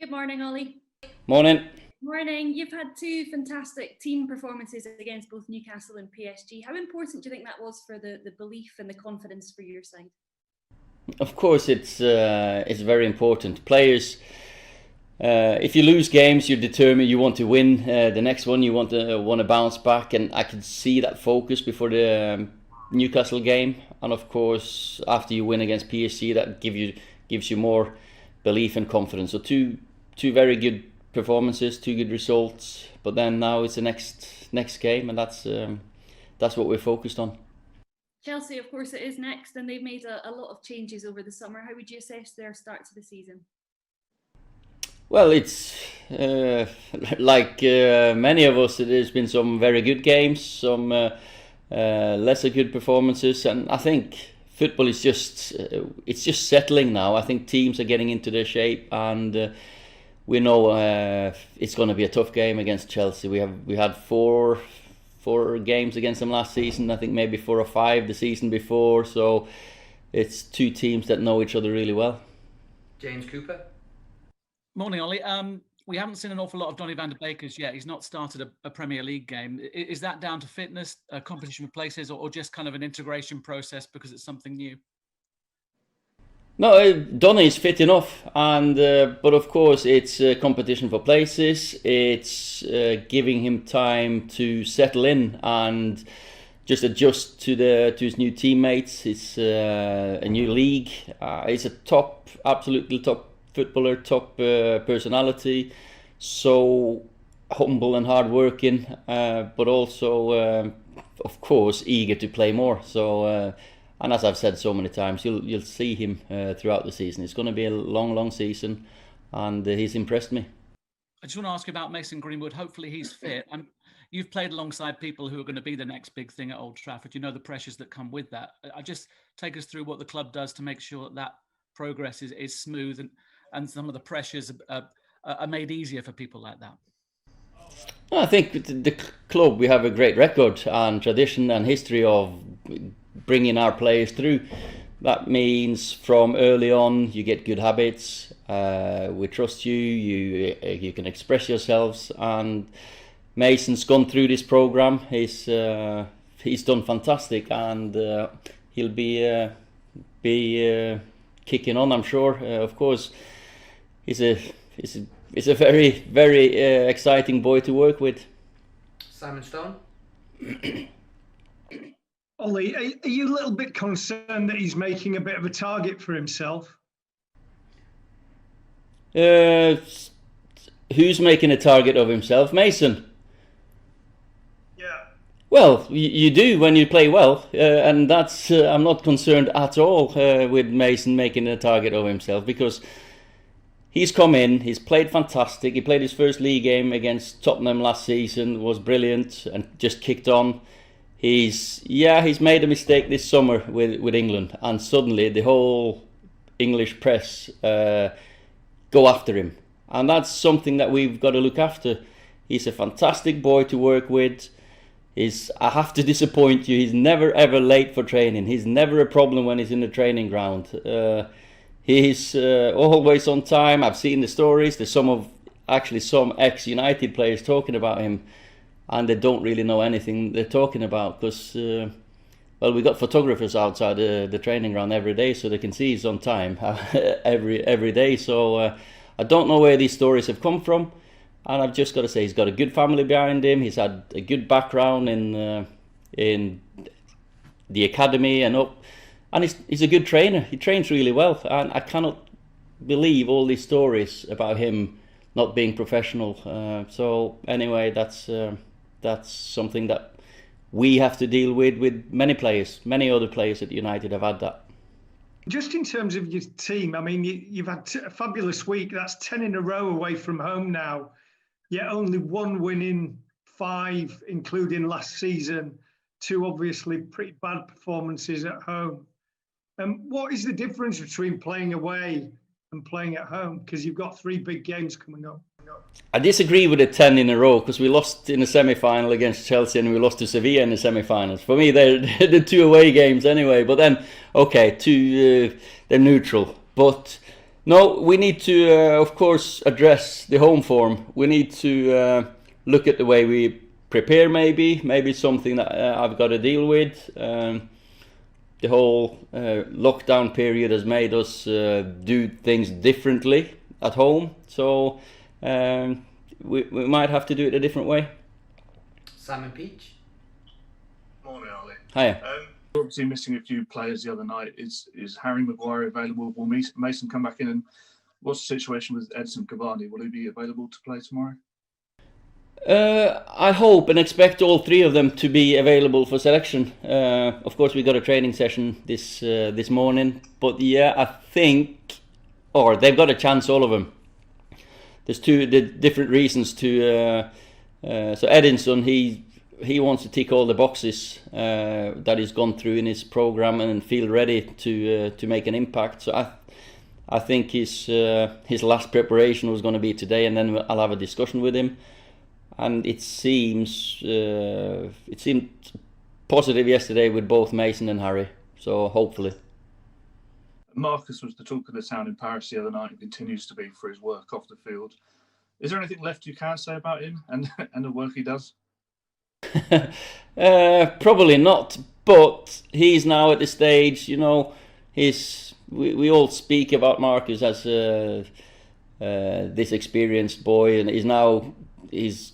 Good morning, Ollie. Morning. Morning. You've had two fantastic team performances against both Newcastle and PSG. How important do you think that was for the belief and the confidence for your side? Of course, it's very important. Players, if you lose games, you're determined. You want to win the next one. You want to bounce back, and I could see that focus before the Newcastle game. And of course, after you win against PSG, that gives you more belief and confidence. So two very good performances, two good results. But then now it's the next game, and that's what we're focused on. Chelsea, of course, it is next, and they've made a lot of changes over the summer. How would you assess their start to the season? Well, it's like many of us. There's been some very good games, some lesser good performances, and I think football is just settling now. I think teams are getting into their shape, and we know it's going to be a tough game against Chelsea. We had four games against them last season. I think maybe 4 or 5 the season before. So it's two teams that know each other really well. James Cooper. Morning, Ollie. We haven't seen an awful lot of Donny van der Beek as yet. He's not started a Premier League game. Is that down to fitness, competition for places, or just kind of an integration process because it's something new? No, Donny is fit enough, and but of course it's competition for places. It's giving him time to settle in and just adjust to his new teammates. It's a new league. He's absolutely top footballer, top personality, so humble and hardworking, but also, of course, eager to play more. So. And as I've said so many times, you'll see him throughout the season. It's going to be a long season, and he's impressed me. I just want to ask you about Mason Greenwood. Hopefully he's fit. And you've played alongside people who are going to be the next big thing at Old Trafford. You know the pressures that come with that. I just take us through what the club does to make sure that progress is smooth and some of the pressures are made easier for people like that. I think the club, we have a great record and tradition and history of bringing our players through. That means from early on you get good habits. We trust you. You can express yourselves. And Mason's gone through this program. He's done fantastic, and he'll be kicking on, I'm sure. Of course, he's a very exciting boy to work with. Simon Stone. Ollie, are you a little bit concerned that he's making a bit of a target for himself? Who's making a target of himself? Mason? Yeah. Well, you do when you play well, and that's I'm not concerned at all with Mason making a target of himself, because he's come in, he's played fantastic. He played his first league game against Tottenham last season, was brilliant, and just kicked on. He's made a mistake this summer with England, and suddenly the whole English press go after him, and that's something that we've got to look after. He's a fantastic boy to work with. I have to disappoint you, he's never ever late for training. He's never a problem when he's in the training ground. He's always on time. I've seen the stories. There's some ex-United players talking about him, and they don't really know anything they're talking about, because we got photographers outside the training ground every day, so they can see he's on time every day. So I don't know where these stories have come from, and I've just got to say he's got a good family behind him. He's had a good background in the academy and up, and he's a good trainer. He trains really well, and I cannot believe all these stories about him not being professional. So anyway, that's something that we have to deal with many players. Many other players at United have had that. Just in terms of your team, I mean, you've had a fabulous week. That's 10 in a row away from home now. Yet only one win in 5, including last season. 2 obviously pretty bad performances at home. What is the difference between playing away and playing at home? Because you've got 3 big games coming up. I disagree with the 10 in a row, because we lost in the semi-final against Chelsea and we lost to Sevilla in the semi-finals. For me, they're the 2 away games anyway. But then, okay, they're neutral. But No, we need to, of course, address the home form. We need to look at the way we prepare. Maybe something that I've got to deal with. The whole lockdown period has made us do things differently at home. So we might have to do it a different way. Simon Peach. Morning, Ollie. Hiya. Obviously missing a few players the other night. Is Harry Maguire available? Will Mason come back in? And what's the situation with Edson Cavani? Will he be available to play tomorrow? I hope and expect all three of them to be available for selection. Of course, we got a training session this morning, but yeah, I think, or they've got a chance, all of them. There's two different reasons to. So Edinson, he wants to tick all the boxes that he's gone through in his program and feel ready to make an impact. So I think his last preparation was going to be today, and then I'll have a discussion with him. And it seemed positive yesterday with both Mason and Harry. So hopefully. Marcus was the talk of the town in Paris the other night and continues to be for his work off the field. Is there anything left you can say about him and the work he does? Probably not, but he's now at the stage, we all speak about Marcus as this experienced boy, and he's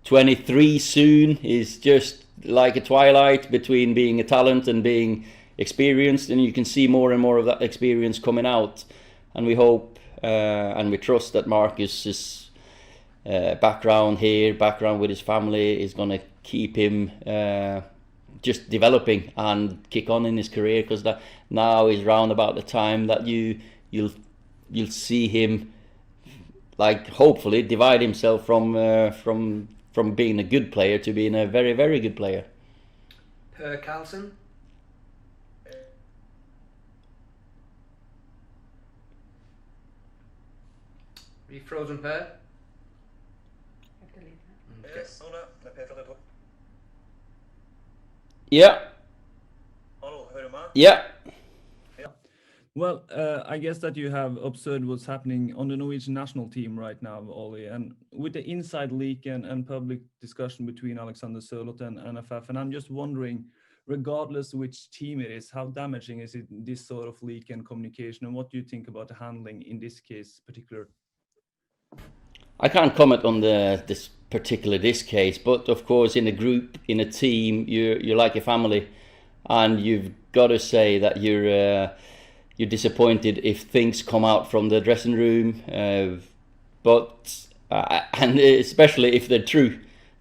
23 soon. He's just like a twilight between being a talent and being experienced, and you can see more and more of that experience coming out, and we hope and we trust that Marcus's background with his family is going to keep him just developing and kick on in his career, because that now is round about the time that you'll see him, like, hopefully divide himself from being a good player to being a very, very good player. Per Carlson. Are you frozen, Per? Okay. Yeah. Yeah. Well, I guess that you have observed what's happening on the Norwegian national team right now, Ollie, and with the inside leak and public discussion between Alexander Sørloth and NFF, and I'm just wondering, regardless of which team it is, how damaging is it, this sort of leak and communication, and what do you think about the handling in this case particular? I can't comment on this case, but of course, in a group, in a team, you're like a family, and you've got to say that you're disappointed if things come out from the dressing room, but and especially if they're true.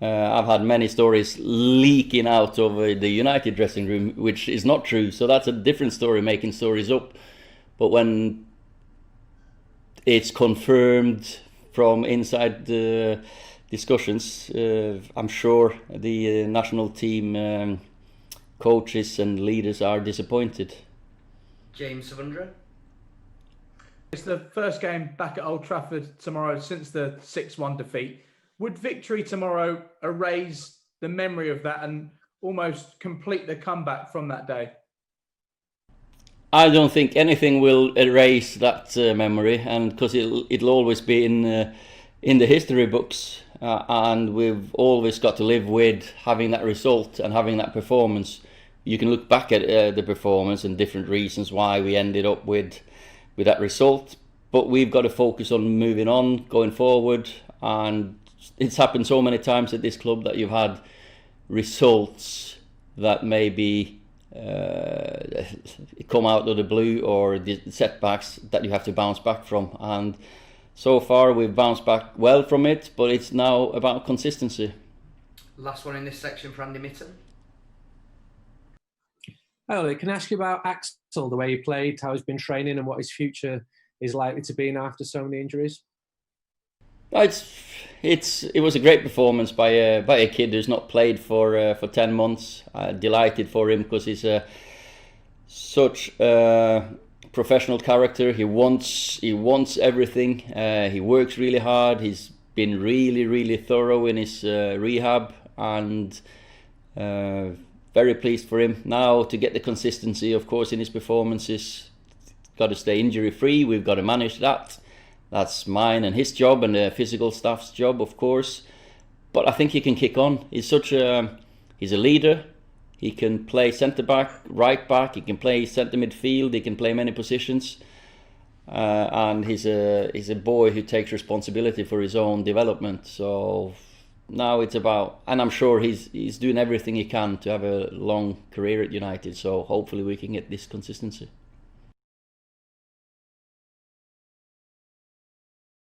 I've had many stories leaking out of the United dressing room, which is not true. So that's a different story, making stories up. But when it's confirmed from inside the discussions, I'm sure the national team coaches and leaders are disappointed. James Savundra. It's the first game back at Old Trafford tomorrow since the 6-1 defeat. Would victory tomorrow erase the memory of that and almost complete the comeback from that day? I don't think anything will erase that memory, and because it'll always be in the history books, and we've always got to live with having that result and having that performance. You can look back at the performance and different reasons why we ended up with that result, but we've got to focus on moving on, going forward. And it's happened so many times at this club that you've had results that maybe come out of the blue, or the setbacks that you have to bounce back from. And so far we've bounced back well from it, but it's now about consistency. Last one in this section for Andy Mitten. Ollie, can I ask you about Axel, the way he played, how he's been training, and what his future is likely to be now after so many injuries? It was a great performance by a kid who's not played for 10 months. Delighted for him, because he's such a professional character. He wants everything. He works really hard. He's been really thorough in his rehab, and very pleased for him now to get the consistency, of course, in his performances, got to stay injury free. We've got to manage that. That's mine and his job, and the physical staff's job, of course. But I think he can kick on. He's a leader. He can play centre back, right back. He can play centre midfield. He can play many positions. And he's a boy who takes responsibility for his own development. So now it's about, and I'm sure he's doing everything he can to have a long career at United. So hopefully we can get this consistency.